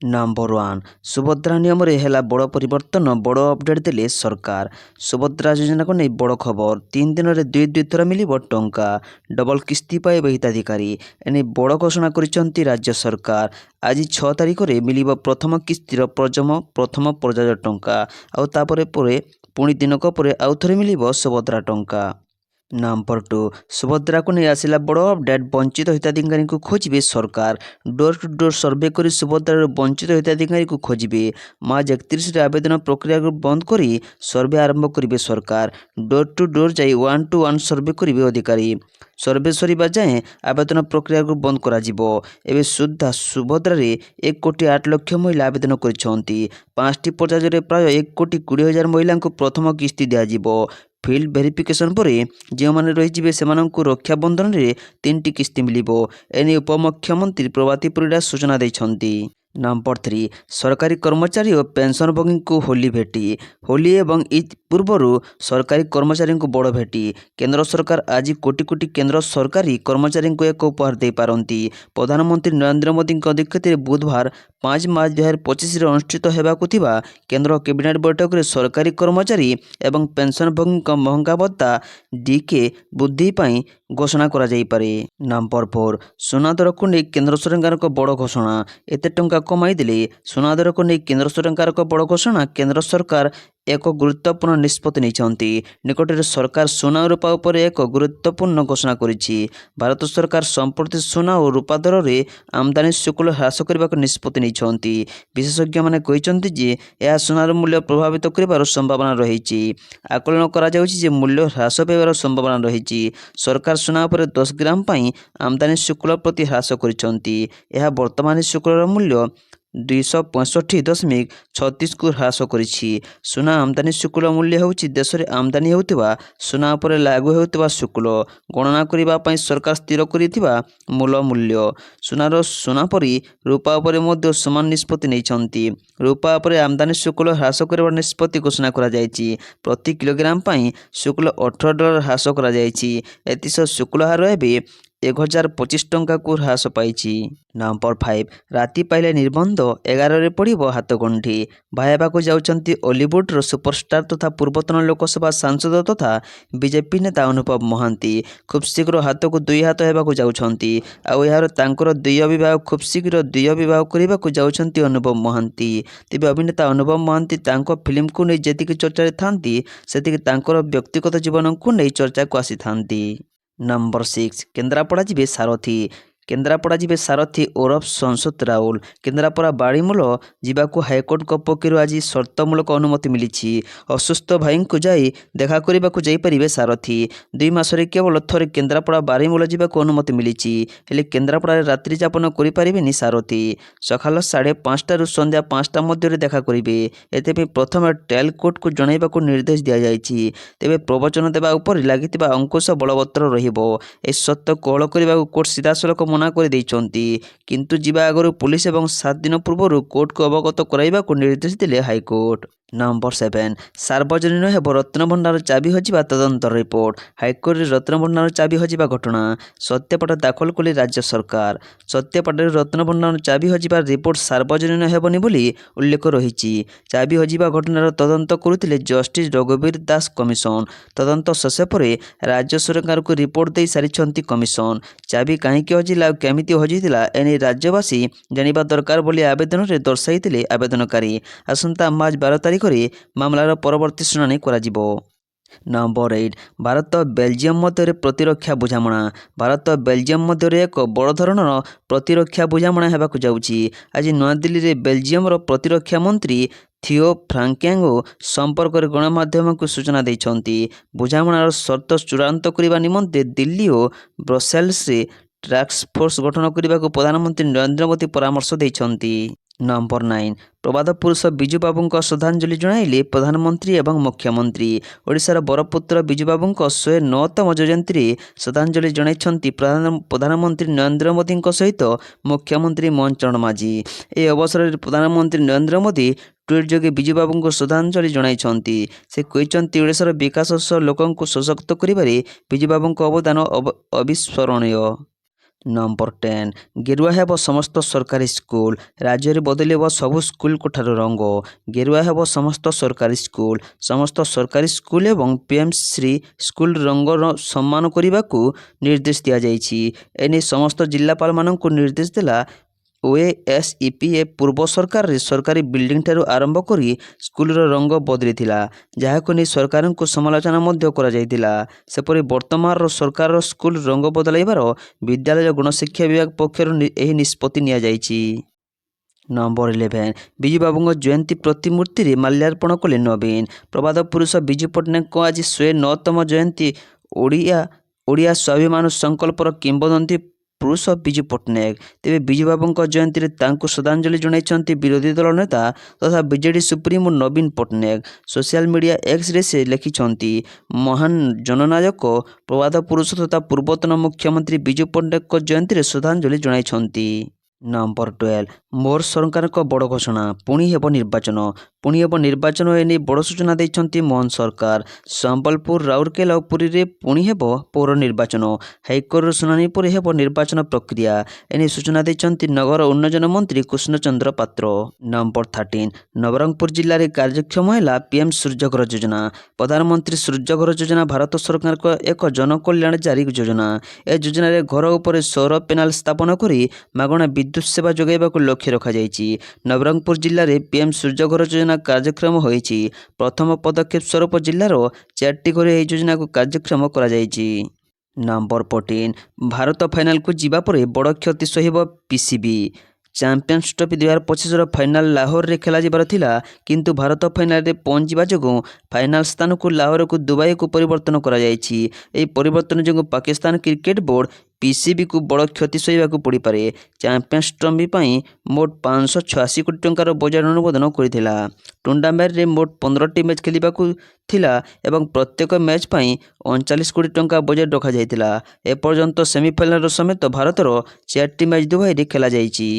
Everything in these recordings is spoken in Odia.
नंबर 1 सुभद्रा नियम रे हेला बड़ परिवर्तन बड़ अपडेट देले सरकार। सुभद्रा योजना को नहीं बड़ खबर 3 दिन में दुई थर मिल टंका डबल किस्ती पाइबे हिताधिकारी एने बड़ घोषणा करिसेंती राज्य सरकार। आज 6 तारिख में मिल प्रथम किस्तीर प्रथम पर्याय टंका आउ तापरे परे पुणी दिनक पर आउ थे मिल सुभद्रा टंका। नंबर 2 सुभद्रा को नहीं आसला बड़ अपडेट वंचित हिताधिकारी को खोजे सरकार। डोर टू डोर सर्वे कर सुभद्रार वंचित हिताधिकारी को खोजे। मार्च 31 आवेदन प्रक्रिया को बंद कर सर्वे आरंभ करेंगे सरकार। डोर टू डोर जाई 1 to 1 सर्वे करेंगे अधिकारी। सर्वे सरिबा जाए आवेदन प्रक्रिया को बंद करा जिवो। एबे सुद्धा सुभद्रार 1 कोटी 8 लाख महिला आवेदन करिसेंती। 5टी पर्यायर प्राय 1 कोटी 20,000 महिला को प्रथम किस्ती दिज्व। फिल्ड भेरिफिकेशन पर जो मैंने रही से रक्षा बंधन में 3टी किस्ती मिल एने उपमुख्यमंत्री प्रभाती परिड़ा सूचना देते। नंबर 3 सरकारी कर्मचारी और पेंशनभोगी को होली भेटी। होली एवं ईद पूर्वर सरकारी कर्मचारी को बड़ भेटी। केंद्र सरकार आज कोटी कोटी केंद्र सरकारी कर्मचारी को एक उपहार दे पारती। प्रधानमंत्री नरेंद्र मोदी अध्यक्षत बुधवार 5 मार्च 2025 अनुष्ठित होगाकू केंद्र कैबिनेट बैठक में सरकारी कर्मचारी एवं पेंशनभोगी महंगा भत्ता डीके वृद्धि घोषणा करा जाई पारे। नंबर 4 सुना दर को नहीं केंद्र सरकार को बड़ घोषणा। एते टंका कमाई देले सुना दर को नहीं केंद्र सरकार को बड़ घोषणा। केंद्र सरकार एक गुरुत्वपूर्ण निष्पत्ति नहीं। निकटरे सरकार सुना और रूपा उपर एक गुरुत्वपूर्ण घोषणा करिछि। भारत सरकार संप्रति सुना और रूपा दर में आमदानी शुल्क ह्रास करने को निष्पत्ति नहीं। विशेषज्ञ मैंने कहते जे यह सुनार मूल्य प्रभावित कर संभावना रही। आकलन कर मूल्य ह्रास पाइबार संभावना रही। सरकार सुना पर 10 ग्राम आमदानी शुल्क प्रति ह्रास करिसेंती। यह वर्तमान शुल्कर मूल्य 265.36 को ह्रास करिछि। सुना आमदानी शुल्क मूल्य होउछि देश में आमदानी होउथिबा सुना पर लागू होउथिबा शुल्क गणना करिबा सरकार स्थिर करिथिबा मूल मूल्य। सुना परी रूपा पर मध्य समान निष्पत्ति नहीं। रूपा पर आमदानी शुल्क ह्रास कर निष्पत्ति घोषणा करा जायछि। प्रति किलोग्राम शुल्क $18 ह्रास करा जायछि। एतिस शुल्क हार एबे 1025 टंका को ह्रास पाई। नंबर 5 राति पाइले निबंध 11 पड़ो हाथगंठी। भाईबा को जाउछंती हॉलीवुड्र सुपरस्टार तथा पूर्वतन लोकसभा सांसद तथा बीजेपी नेता अनुभव महांती। खूब शीघ्र हाथ को 2 हाथ होगा जाउछंती। आउ यार तांकर 2 विवाह खूब शीघ्र 2 विवाह करने को जाउछंती अनुभव महांती। तेबे अभिनेता अनुभव महांती तांको फिल्म को नहीं जेतिक चर्चा थांती सेतिक तांकर व्यक्तिगत जीवन को नहीं चर्चा को आसी थांती। नंबर 6 केन्द्रापड़ा जीवे सारथी। केन्द्रापड़ा जीवे सारथी ओरफ संसद राउल। केन्द्रापड़ा बाड़ीमूल जावाक हाइकोर्ट पक्षर आज शर्तमूलक अनुमति मिली। असुस्थ भाई को जाई देखा करने को जापरिबे सारथी। 2 मासरे केवल थरे केन्द्रापड़ा बाड़ीमूल जावाक अनुमति मिली। हेले केन्द्रापड़ा रात्रि जापन करें सारथी। सकाल 5:30 संध्या 5टा मध्य देखा करेंगे। एथेपे प्रथम ट्रायल कोर्ट को जनइबाक निर्देश दि जाइछि। तेबे प्रवचन देवा उपर लागितिबा अंकुश बलवत्तर रहिबो। ए सत्य कोहल करने कोर्ट सीधासलख मना कर देइछंती। किंतु जीवा आगु पुलिस एवं 7 दिन पूर्व कोर्ट को अवगत कराइबा को निर्देश दिले हाईकोर्ट। नंबर 7 सार्वजनीन हेब रत्नभंडार चाबी हजिबा तदंत रिपोर्ट। हाईकोर्ट रत्नभंडार चाबी हजिबा घटना सत्यपाठ दाखल कले राज्य सरकार। सत्यपाठ रत्नभंडार चाबी हजिबा रिपोर्ट सार्वजनीन हेबनी बोली उल्लेख रही। चाबी हजिबा घटनार तदंत करुथिले जस्टिस रघुवीर दास कमिशन। तदंत शेष पर राज्य सरकार को रिपोर्ट दे सारिछंती कमिशन। चाबी कहीं हजिला केमिति हजिला एने राज्यवासी जानिबा दरकार बोली आवेदन में दर्शाइथिले आवेदनकारी। आसंता मार्च 12 तारिख मामलार परवर्ती शुणाणी करा जिवो। नंबर 8 भारत बेल्जियम मध्य प्रतिरक्षा बुझामणा। भारत बेल्जियम मध्य एक बड़ धरणर प्रतिरक्षा बुझामणा हेबाकु जाउछि। आज नयादिल्ली में बेल्जियम प्रतिरक्षा मंत्री थियो फ्रांकेंगो संपर्क में गणमाध्यम को सूचना देइछंती। बुझामणार शर्त चूड़ांत करने निमंते दिल्ली और ब्रसेल्स से टास्क फोर्स गठन करने को प्रधानमंत्री नरेंद्र मोदी परामर्श देइछंती। नंबर 9 प्रबाद पुरुष बिजु बाबू श्रद्धांजलि जणाइले प्रधानमंत्री एवं मुख्यमंत्री। ओडिशार बरपुत्र बिजु बाबू 109तम जयंती श्रद्धांजलि जणाइछंती प्रधानमंत्री नरेंद्र मोदी सहित मुख्यमंत्री मोहन चरण माझी। ए अवसर में प्रधानमंत्री नरेंद्र मोदी ट्वीट जोगे बिजु बाबू को श्रद्धांजलि जणाइछंती। से कहते ओडिशार विकास सह लोक सशक्त करिबारे बिजु बाबू अवदान अविस्मरणीय। ନମ୍ବର 10 ଗେରୁଆ ହେବ ସମସ୍ତ ସରକାରୀ ସ୍କୁଲ। ରାଜ୍ୟରେ ବଦଳିବ ସବୁ ସ୍କୁଲ କୋଠାର ରଙ୍ଗ। ଗେରୁଆ ହେବ ସମସ୍ତ ସରକାରୀ ସ୍କୁଲ। ସମସ୍ତ ସରକାରୀ ସ୍କୁଲ ଏବଂ ପିଏମ୍ସି ସ୍କୁଲ ରଙ୍ଗର ସମ୍ମାନ କରିବାକୁ ନିର୍ଦ୍ଦେଶ ଦିଆଯାଇଛି। ଏନେଇ ସମସ୍ତ ଜିଲ୍ଲାପାଳମାନଙ୍କୁ ନିର୍ଦ୍ଦେଶ ଦେଲା ଓଏଏସ୍ଇପିଏ। ପୂର୍ବ ସରକାରରେ ସରକାରୀ ବିଲ୍ଡିଂଠାରୁ ଆରମ୍ଭ କରି ସ୍କୁଲର ରଙ୍ଗ ବଦଳିଥିଲା, ଯାହାକୁ ନେଇ ସରକାରଙ୍କୁ ସମାଲୋଚନା ମଧ୍ୟ କରାଯାଇଥିଲା। ସେପରି ବର୍ତ୍ତମାନର ସରକାରର ସ୍କୁଲ ରଙ୍ଗ ବଦଳାଇବାର ବିଦ୍ୟାଳୟ ଗଣଶିକ୍ଷା ବିଭାଗ ପକ୍ଷରୁ ଏହି ନିଷ୍ପତ୍ତି ନିଆଯାଇଛି। ନମ୍ବର 11 ବିଜୁବାବୁଙ୍କ ଜୟନ୍ତୀ ପ୍ରତିମୂର୍ତ୍ତିରେ ମାଲ୍ୟାର୍ପଣ କଲେ ନବୀନ। ପ୍ରବାଦ ପୁରୁଷ ବିଜୁ ପଟ୍ଟନାୟକଙ୍କ ଆଜି 109ତମ ଜୟନ୍ତୀ। ଓଡ଼ିଆ ସ୍ୱାଭିମାନ ସଂକଳ୍ପର କିମ୍ବଦନ୍ତୀ ପୁରୁଷ ବିଜୁ ପଟ୍ଟନାୟକ। ତେବେ ବିଜୁବାବୁଙ୍କ ଜୟନ୍ତୀରେ ତାଙ୍କୁ ଶ୍ରଦ୍ଧାଞ୍ଜଳି ଜଣାଇଛନ୍ତି ବିରୋଧୀ ଦଳ ନେତା ତଥା ବିଜେଡି ସୁପ୍ରିମୋ ନବୀନ ପଟ୍ଟନାୟକ। ସୋସିଆଲ ମିଡ଼ିଆ ଏକ୍ସରେ ସେ ଲେଖିଛନ୍ତି, ମହାନ ଜନନାୟକ, ପ୍ରବାଦ ପୁରୁଷ ତଥା ପୂର୍ବତନ ମୁଖ୍ୟମନ୍ତ୍ରୀ ବିଜୁ ପଟ୍ଟନାୟକଙ୍କ ଜୟନ୍ତୀରେ ଶ୍ରଦ୍ଧାଞ୍ଜଳି ଜଣାଇଛନ୍ତି। ନମ୍ବର 12 ମୋର ସରକାରଙ୍କ ବଡ଼ ଘୋଷଣା, ପୁଣି ହେବ ନିର୍ବାଚନ। ପୁଣି ହେବ ନିର୍ବାଚନ, ଏନେଇ ବଡ଼ ସୂଚନା ଦେଇଛନ୍ତି ମୋହନ ସରକାର। ସମ୍ବଲପୁର, ରାଉରକେଲା ଓ ପୁରୀରେ ପୁଣି ହେବ ପୌର ନିର୍ବାଚନ। ହାଇକୋର୍ଟର ଶୁଣାଣି ପରେ ହେବ ନିର୍ବାଚନ ପ୍ରକ୍ରିୟା। ଏନେଇ ସୂଚନା ଦେଇଛନ୍ତି ନଗର ଉନ୍ନୟନ ମନ୍ତ୍ରୀ କୃଷ୍ଣଚନ୍ଦ୍ର ପାତ୍ର। ନମ୍ବର 13 ନବରଙ୍ଗପୁର ଜିଲ୍ଲାରେ କାର୍ଯ୍ୟକ୍ଷମ ହେଲା ପିଏମ୍ ସୂର୍ଯ୍ୟଘର ଯୋଜନା। ପ୍ରଧାନମନ୍ତ୍ରୀ ସୂର୍ଯ୍ୟଘର ଯୋଜନା ଭାରତ ସରକାରଙ୍କ ଏକ ଜନକଲ୍ୟାଣକାରୀ ଯୋଜନା। ଏ ଯୋଜନାରେ ଘର ଉପରେ ସୌର ପ୍ୟାନେଲ ସ୍ଥାପନ କରି ମାଗଣା ବିଦ୍ୟୁତ୍ ସେବା ଯୋଗାଇବାକୁ ଲକ୍ଷ୍ୟ ରଖାଯାଇଛି। ନବରଙ୍ଗପୁର ଜିଲ୍ଲାରେ ପିଏମ୍ ସୂର୍ଯ୍ୟଘର ଯୋଜନା କାର୍ଯ୍ୟକ୍ଷମ ହୋଇଛି। ପ୍ରଥମ ପଦକ୍ଷେପ ସ୍ୱରୂପ ଜିଲ୍ଲାର 4ଟି ଘରେ ଏହି ଯୋଜନାକୁ କାର୍ଯ୍ୟକ୍ଷମ କରାଯାଇଛି। ନମ୍ବର 14 ଭାରତ ଫାଇନାଲକୁ ଯିବା ପରେ ବଡ଼ କ୍ଷତି ସହିବ ପିସିବି। ଚାମ୍ପିୟନ୍ସ ଟ୍ରଫି 2025ର ଫାଇନାଲ ଲାହୋରରେ ଖେଳାଯିବାର ଥିଲା, କିନ୍ତୁ ଭାରତ ଫାଇନାଲରେ ପହଞ୍ଚିବା ଯୋଗୁଁ ଫାଇନାଲ ସ୍ଥାନକୁ ଲାହୋରକୁ ଦୁବାଇକୁ ପରିବର୍ତ୍ତନ କରାଯାଇଛି। ଏହି ପରିବର୍ତ୍ତନ ଯୋଗୁଁ ପାକିସ୍ତାନ କ୍ରିକେଟ ବୋର୍ଡ ପିସିବିକୁ ବଡ଼ କ୍ଷତି ସହିବାକୁ ପଡ଼ିପାରେ। ଚାମ୍ପିୟନ୍ସ ଟ୍ରଫି ପାଇଁ ମୋଟ 586 କୋଟି ଟଙ୍କାର ବଜେଟ୍ ଅନୁମୋଦନ କରିଥିଲା। ଟୁର୍ଣ୍ଣାମେଣ୍ଟରେ ମୋଟ 15ଟି ମ୍ୟାଚ୍ ଖେଳିବାକୁ ଥିଲା ଏବଂ ପ୍ରତ୍ୟେକ ମ୍ୟାଚ୍ ପାଇଁ 39 କୋଟି ଟଙ୍କା ବଜେଟ୍ ରଖାଯାଇଥିଲା। ଏପର୍ଯ୍ୟନ୍ତ ସେମିଫାଇନାଲର ସମେତ ଭାରତର 4ଟି ମ୍ୟାଚ୍ ଦୁବାଇରେ ଖେଳାଯାଇଛି।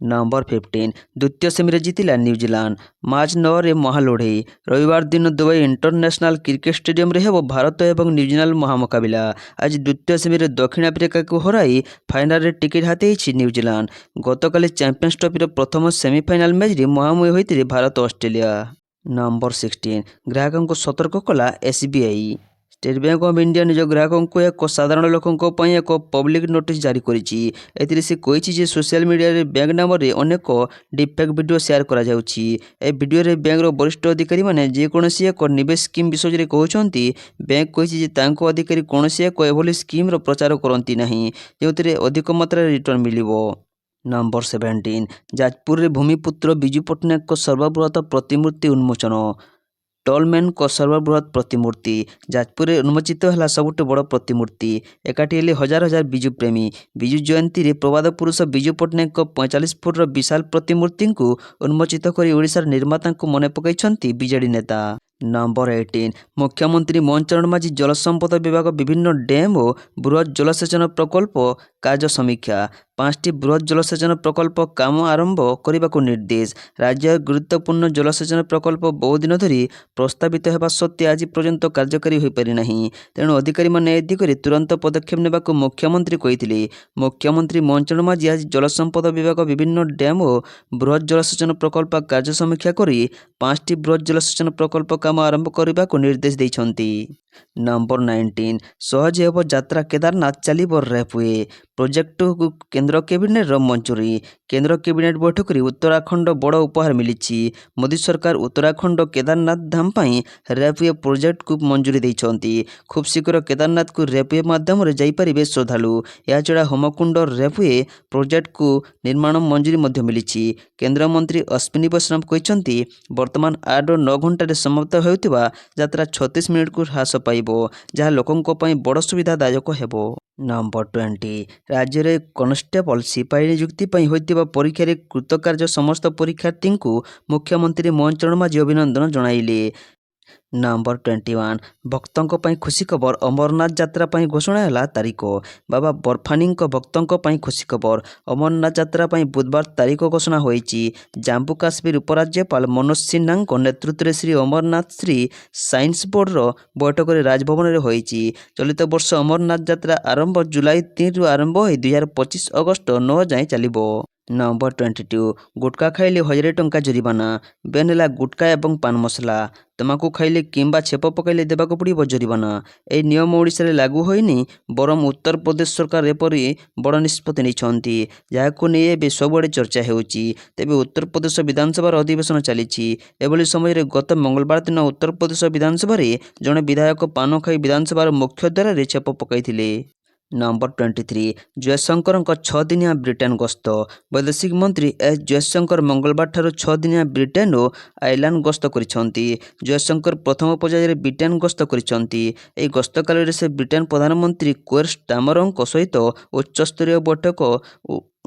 ନମ୍ବର 15 ଦ୍ୱିତୀୟ ସେମିରେ ଜିତିଲା ନ୍ୟୁଜିଲାଣ୍ଡ। ମାର୍ଚ୍ଚ 9ରେ ମହାଲଢ଼େଇ। ରବିବାର ଦିନ ଦୁବାଇ ଇଣ୍ଟରନ୍ୟାସନାଲ କ୍ରିକେଟ ଷ୍ଟାଡିୟମରେ ହେବ ଭାରତ ଏବଂ ନ୍ୟୁଜିଲାଣ୍ଡ ମହାମୁକାବିଲା। ଆଜି ଦ୍ୱିତୀୟ ସେମିରେ ଦକ୍ଷିଣ ଆଫ୍ରିକାକୁ ହରାଇ ଫାଇନାଲରେ ଟିକେଟ୍ ହାତେଇଛି ନ୍ୟୁଜିଲାଣ୍ଡ। ଗତକାଲି ଚାମ୍ପିୟନ୍ସ ଟ୍ରଫିର ପ୍ରଥମ ସେମିଫାଇନାଲ ମ୍ୟାଚରେ ମୁହାଁମୁହିଁ ହୋଇଥିଲେ ଭାରତ ଅଷ୍ଟ୍ରେଲିଆ। ନମ୍ବର 16 ଗ୍ରାହକଙ୍କୁ ସତର୍କ କଲା SBI. State bank of India ନିଜ ଗ୍ରାହକଙ୍କୁ ଏକ ସାଧାରଣ ଲୋକଙ୍କ ପାଇଁ ଏକ ପବ୍ଲିକ୍ ନୋଟିସ୍ ଜାରି କରିଛି। ଏଥିରେ ସେ କହିଛି ଯେ ସୋସିଆଲ ମିଡ଼ିଆରେ ବ୍ୟାଙ୍କ ନାମରେ ଅନେକ ଡିଫେକ୍ ଭିଡ଼ିଓ ସେୟାର କରାଯାଉଛି। ଏହି ଭିଡ଼ିଓରେ ବ୍ୟାଙ୍କର ବରିଷ୍ଠ ଅଧିକାରୀମାନେ ଯେକୌଣସି ଏକ ନିବେଶ ସ୍କିମ୍ ବିଷୟରେ କହୁଛନ୍ତି। ବ୍ୟାଙ୍କ କହିଛି ଯେ ତାଙ୍କ ଅଧିକାରୀ କୌଣସି ଏକ ଏଭଳି ସ୍କିମ୍ର ପ୍ରଚାର କରନ୍ତି ନାହିଁ ଯେଉଁଥିରେ ଅଧିକ ମାତ୍ରାରେ ରିଟର୍ଣ୍ଣ ମିଳିବ। ନମ୍ବର 17 ଯାଜପୁରରେ ଭୂମିପୁତ୍ର ବିଜୁ ପଟ୍ଟନାୟକଙ୍କ ସର୍ବବୃହତ ପ୍ରତିମୂର୍ତ୍ତି ଉନ୍ମୋଚନ। ଟଲମ୍ୟାନ୍ଙ୍କ ସର୍ବବୃହତ ପ୍ରତିମୂର୍ତ୍ତି ଯାଜପୁରରେ ଉନ୍ମୋଚିତ ହେଲା ସବୁଠୁ ବଡ଼ ପ୍ରତିମୂର୍ତ୍ତି। ଏକାଠି ହେଲେ ହଜାର ହଜାର ବିଜୁ ପ୍ରେମୀ। ବିଜୁ ଜୟନ୍ତୀରେ ପ୍ରବାଦ ପୁରୁଷ ବିଜୁ ପଟ୍ଟନାୟକଙ୍କ 45 ଫୁଟର ବିଶାଳ ପ୍ରତିମୂର୍ତ୍ତିଙ୍କୁ ଉନ୍ମୋଚିତ କରି ଓଡ଼ିଶାର ନିର୍ମାତାଙ୍କୁ ମନେ ପକାଇଛନ୍ତି ବିଜେଡି ନେତା। ନମ୍ବର 18 ମୁଖ୍ୟମନ୍ତ୍ରୀ ମୋହନ ଚରଣ ମାଝୀ ଜଳସମ୍ପଦ ବିଭାଗ ବିଭିନ୍ନ ଡ୍ୟାମ୍ ଓ ବୃହତ୍ ଜଳସେଚନ ପ୍ରକଳ୍ପ କାର୍ଯ୍ୟ ସମୀକ୍ଷା। 5ଟି ବୃହତ୍ ଜଳସେଚନ ପ୍ରକଳ୍ପ କାମ ଆରମ୍ଭ କରିବାକୁ ନିର୍ଦ୍ଦେଶ। ରାଜ୍ୟର ଗୁରୁତ୍ୱପୂର୍ଣ୍ଣ ଜଳସେଚନ ପ୍ରକଳ୍ପ ବହୁଦିନ ଧରି ପ୍ରସ୍ତାବିତ ହେବା ସତ୍ତ୍ୱେ ଆଜି ପର୍ଯ୍ୟନ୍ତ କାର୍ଯ୍ୟକାରୀ ହୋଇପାରିନାହିଁ। ତେଣୁ ଅଧିକାରୀମାନେ ଏ ଦିଗରେ ତୁରନ୍ତ ପଦକ୍ଷେପ ନେବାକୁ ମୁଖ୍ୟମନ୍ତ୍ରୀ କହିଥିଲେ। ମୁଖ୍ୟମନ୍ତ୍ରୀ ମୋହନ ଚରଣ ମାଝୀ ଆଜି ଜଳସମ୍ପଦ ବିଭାଗ ବିଭିନ୍ନ ଡ୍ୟାମ୍ ଓ ବୃହତ୍ ଜଳସେଚନ ପ୍ରକଳ୍ପ କାର୍ଯ୍ୟ ସମୀକ୍ଷା କରି 5ଟି ବୃହତ୍ ଜଳସେଚନ ପ୍ରକଳ୍ପ କାମ ଆରମ୍ଭ କରିବାକୁ ନିର୍ଦ୍ଦେଶ ଦେଇଛନ୍ତି। ନମ୍ବର 19 ସହଜ ହେବ ଯାତ୍ରା କେଦାରନାଥ, ଚାଲିବ ରେପୱେ। ପ୍ରୋଜେକ୍ଟକୁ କେନ୍ଦ୍ର କ୍ୟାବିନେଟ୍ର ମଞ୍ଜୁରୀ। କେନ୍ଦ୍ର କ୍ୟାବିନେଟ୍ ବୈଠକରେ ଉତ୍ତରାଖଣ୍ଡ ବଡ଼ ଉପହାର ମିଳିଛି। ମୋଦି ସରକାର ଉତ୍ତରାଖଣ୍ଡ କେଦାରନାଥ ଧାମ ପାଇଁ ରେପୱେ ପ୍ରୋଜେକ୍ଟକୁ ମଞ୍ଜୁରୀ ଦେଇଛନ୍ତି। ଖୁବ୍ ଶୀଘ୍ର କେଦାରନାଥକୁ ରେପୱେ ମାଧ୍ୟମରେ ଯାଇପାରିବେ ଶ୍ରଦ୍ଧାଳୁ। ଏହାଛଡ଼ା ହୋମକୁଣ୍ଡ ରେପୱେ ପ୍ରୋଜେକ୍ଟକୁ ନିର୍ମାଣ ମଞ୍ଜୁରୀ ମଧ୍ୟ ମିଳିଛି। କେନ୍ଦ୍ରମନ୍ତ୍ରୀ ଅଶ୍ୱିନୀ ବୈଷ୍ଣବ କହିଛନ୍ତି, ବର୍ତ୍ତମାନ 8ରୁ 9 ଘଣ୍ଟାରେ ସମାପ୍ତ ହେଉଥିବା ଯାତ୍ରା 36 ମିନିଟକୁ ହ୍ରାସ ପାଇବ, ଯାହା ଲୋକଙ୍କ ପାଇଁ ବଡ଼ ସୁବିଧାଦାୟକ ହେବ। ନମ୍ବର 20 ରାଜ୍ୟରେ କନଷ୍ଟେବଲ ସିପାହୀ ନିଯୁକ୍ତି ପାଇଁ ହୋଇଥିବା ପରୀକ୍ଷାରେ କୃତକାର୍ଯ୍ୟ ସମସ୍ତ ପରୀକ୍ଷାର୍ଥୀଙ୍କୁ ମୁଖ୍ୟମନ୍ତ୍ରୀ ମୋହନ ଚରଣ ମାଝୀ ଅଭିନନ୍ଦନ ଜଣାଇଲେ। ନମ୍ବର 21 ଭକ୍ତଙ୍କ ପାଇଁ ଖୁସି ଖବର ଅମରନାଥ ଯାତ୍ରା ପାଇଁ ଘୋଷଣା ହେଲା ତାରିଖ। ବାବା ବର୍ଫାନୀଙ୍କ ଭକ୍ତଙ୍କ ପାଇଁ ଖୁସି ଖବର ଅମରନାଥ ଯାତ୍ରା ପାଇଁ ବୁଧବାର ତାରିଖ ଘୋଷଣା ହୋଇଛି। ଜାମ୍ମୁ କାଶ୍ମୀର ଉପରାଜ୍ୟପାଳ ମନୋଜ ସିହ୍ନାଙ୍କ ନେତୃତ୍ୱରେ ଶ୍ରୀ ଅମରନାଥ ଶ୍ରୀ ସାଇନ୍ସ ବୋର୍ଡର ବୈଠକରେ ରାଜଭବନରେ ହୋଇଛି। ଚଳିତ ବର୍ଷ ଅମରନାଥ ଯାତ୍ରା ଆରମ୍ଭ ଜୁଲାଇ 3ରୁ ଆରମ୍ଭ ହୋଇ 2025 ଅଗଷ୍ଟ 9 ଯାଏଁ ଚାଲିବ। ନମ୍ବର 22 ଗୁଟଖା ଖାଇଲେ 1000 ଟଙ୍କା ଜରିମାନା। ବେନ୍ ହେଲା ଗୁଟଖା ଏବଂ ପାନ ମସଲା। ତମାଖୁ ଖାଇଲେ କିମ୍ବା ଛେପ ପକାଇଲେ ଦେବାକୁ ପଡ଼ିବ ଜରିମାନା। ଏହି ନିୟମ ଓଡ଼ିଶାରେ ଲାଗୁ ହୋଇନି, ବରଂ ଉତ୍ତରପ୍ରଦେଶ ସରକାର ଏପରି ବଡ଼ ନିଷ୍ପତ୍ତି ନେଇଛନ୍ତି, ଯାହାକୁ ନେଇ ଏବେ ସବୁଆଡ଼େ ଚର୍ଚ୍ଚା ହେଉଛି। ତେବେ ଉତ୍ତରପ୍ରଦେଶ ବିଧାନସଭାର ଅଧିବେଶନ ଚାଲିଛି। ଏଭଳି ସମୟରେ ଗତ ମଙ୍ଗଳବାର ଦିନ ଉତ୍ତରପ୍ରଦେଶ ବିଧାନସଭାରେ ଜଣେ ବିଧାୟକ ପାନ ଖାଇ ବିଧାନସଭାର ମୁଖ୍ୟ ଦ୍ୱାରରେ ଛେପ ପକାଇଥିଲେ। ନମ୍ବର 23 ଜୟଶଙ୍କରଙ୍କ 6 ଦିନିଆ ବ୍ରିଟେନ ଗସ୍ତ। ବୈଦେଶିକ ମନ୍ତ୍ରୀ ଏସ୍ ଜୟଶଙ୍କର ମଙ୍ଗଳବାରଠାରୁ 6 ଦିନିଆ ବ୍ରିଟେନ ଓ ଆୟର୍ଲାଣ୍ଡ ଗସ୍ତ କରିଛନ୍ତି। ଜୟଶଙ୍କର ପ୍ରଥମ ପର୍ଯ୍ୟାୟରେ ବ୍ରିଟେନ ଗସ୍ତ କରିଛନ୍ତି। ଏହି ଗସ୍ତ କାଳରେ ସେ ବ୍ରିଟେନ ପ୍ରଧାନମନ୍ତ୍ରୀ କୋଏର ଷ୍ଟାମରଙ୍କ ସହିତ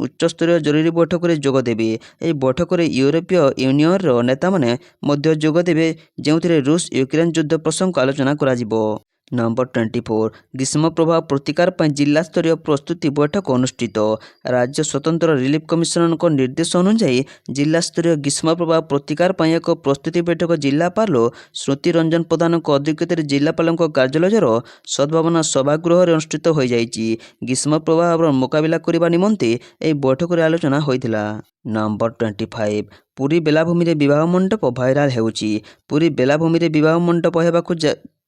ଉଚ୍ଚସ୍ତରୀୟ ଜରୁରୀ ବୈଠକରେ ଯୋଗ ଦେବେ। ଏହି ବୈଠକରେ ୟୁରୋପୀୟ ୟୁନିୟନର ନେତାମାନେ ମଧ୍ୟ ଯୋଗ ଦେବେ, ଯେଉଁଥିରେ ରୁଷ ୟୁକ୍ରେନ ଯୁଦ୍ଧ ପ୍ରସଙ୍ଗ ଆଲୋଚନା କରାଯିବ। ନମ୍ବର 24 ଗ୍ରୀଷ୍ମ ପ୍ରବାହ ପ୍ରତିକାର ପାଇଁ ଜିଲ୍ଲାସ୍ତରୀୟ ପ୍ରସ୍ତୁତି ବୈଠକ ଅନୁଷ୍ଠିତ। ରାଜ୍ୟ ସ୍ୱତନ୍ତ୍ର ରିଲିଫ କମିଶନରଙ୍କ ନିର୍ଦ୍ଦେଶ ଅନୁଯାୟୀ ଜିଲ୍ଲାସ୍ତରୀୟ ଗ୍ରୀଷ୍ମ ପ୍ରବାହ ପ୍ରତିକାର ପାଇଁ ଏକ ପ୍ରସ୍ତୁତି ବୈଠକ ଜିଲ୍ଲାପାଳ ଶ୍ରୁତି ରଞ୍ଜନ ପ୍ରଧାନଙ୍କ ଅଧ୍ୟକ୍ଷତାରେ ଜିଲ୍ଲାପାଳଙ୍କ କାର୍ଯ୍ୟାଳୟର ସଦ୍ଭାବନା ସଭାଗୃହରେ ଅନୁଷ୍ଠିତ ହୋଇଯାଇଛି। ଗ୍ରୀଷ୍ମ ପ୍ରବାହର ମୁକାବିଲା କରିବା ନିମନ୍ତେ ଏହି ବୈଠକରେ ଆଲୋଚନା ହୋଇଥିଲା। ନମ୍ବର 25 ପୁରୀ ବେଲାଭୂମିରେ ବିବାହ ମଣ୍ଡପ ଭାଇରାଲ ହେଉଛି। ପୁରୀ ବେଲାଭୂମିରେ ବିବାହ ମଣ୍ଡପ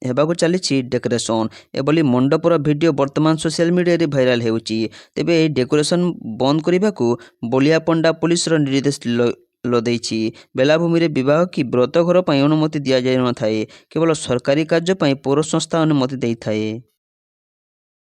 ହେବାକୁ ଚାଲିଛି ଡେକୋରେସନ୍। ଏଭଳି ମଣ୍ଡପର ଭିଡ଼ିଓ ବର୍ତ୍ତମାନ ସୋସିଆଲ ମିଡ଼ିଆରେ ଭାଇରାଲ ହେଉଛି। ତେବେ ଏହି ଡେକୋରେସନ୍ ବନ୍ଦ କରିବାକୁ ବଳିଆ ପଣ୍ଡା ପୁଲିସର ନିର୍ଦ୍ଦେଶ ଦେଇଛି। ବେଲାଭୂମିରେ ବିବାହ କି ବ୍ରତଘର ପାଇଁ ଅନୁମତି ଦିଆଯାଇନଥାଏ, କେବଳ ସରକାରୀ କାର୍ଯ୍ୟ ପାଇଁ ପୌର ସଂସ୍ଥା ଅନୁମତି ଦେଇଥାଏ।